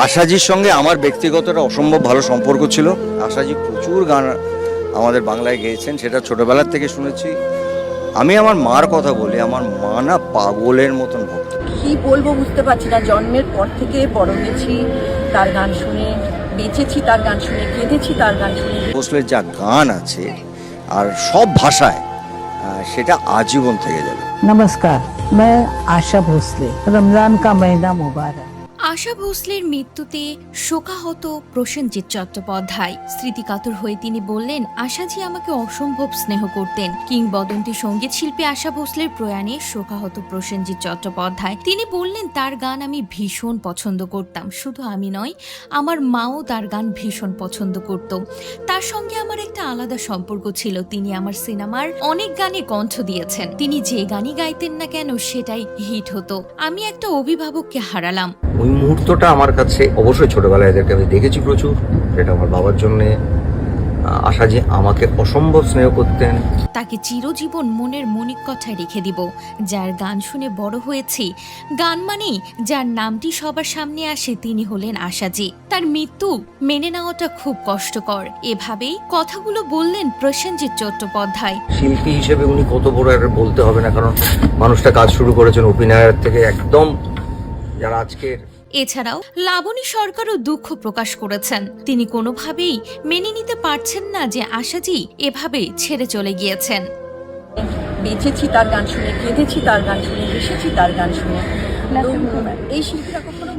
আশাজির সঙ্গে আমার ব্যক্তিগত একটা অসম্ভব ভালো সম্পর্ক ছিল। আশাজি প্রচুর গান আমাদের বাংলায় গেয়েছেন, সেটা ছোটবেলার থেকে শুনেছি। আমি আমার মার কথা বলি, আমার মা না পাগলের মতন ভক্ত। কি বলবো বুঝতে পারছি না। জন্মের পর থেকে বড় হয়েছি তার গান শুনে, বেঁচেছি তার গান শুনে, কেঁদেছি তার গান শুনে। ভোসলের যা গান আছে আর সব ভাষায়, সেটা আজীবন থেকে যাবে। नमस्कार, मैं आशा भोसले। रमजान का महीना मुबारक। আশা ভোসলের মৃত্যুতে শোকাহত প্রসেনজিৎ চট্টোপাধ্যায়। স্মৃতিকাতর হয়ে তিনি বললেন, আশাজি আমাকে অসম্ভব স্নেহ করতেন। কিংবদন্তি সঙ্গীত শিল্পী আশা ভোসলের প্রয়াণে শোকাহত প্রসেনজিৎ চট্টোপাধ্যায়। তিনি বললেন, তার গান আমি ভীষণ পছন্দ করতাম। শুধু আমি নয়, আমার মাও তার গান ভীষণ পছন্দ করত। তার সঙ্গে আমার একটা আলাদা সম্পর্ক ছিল। তিনি আমার সিনেমার অনেক গানে কণ্ঠ দিয়েছেন। তিনি যে গানই গাইতেন না কেন সেটাই হিট হতো। আমি একটা অভিভাবককে হারালাম। ওই মুহূর্তটা আমার কাছে, অবশ্যই ছোটবেলায় এদেরকে আমি দেখেছি প্রচুর, সেটা আমার বাবার জন্যে। আশাজি আমাকে অসম্ভব স্নেহ করতেন। তাকে চিরজীবন মনের মণিকঠায় রেখে দিব। যার গান শুনে বড় হয়েছি, গান মানেই যার নামটি সবার সামনে আসে, তিনি হলেন আশাজি। তার মৃত্যু মেনে নেওয়াটা খুব কষ্টকর। এভাবেই কথাগুলো বললেন প্রসেনজিৎ চট্টোপাধ্যায়। শিল্পী হিসেবে উনি কত বড় আর বলতে হবে না, কারণ মানুষটা কাজ শুরু করেছেন অভিনয়ের থেকে একদম, যারা আজকের। এছাড়াও লাবণী সরকারও দুঃখ প্রকাশ করেছেন। তিনি কোনোভাবেই মেনে নিতে পারছেন না যে আশাজি এভাবে ছেড়ে চলে গিয়েছেন। বেঁচেছি তার গান শুনে, কেঁদেছি তার গান শুনে, হেসেছি তার গান শুনে। তো এই শিল্পীরা কখনো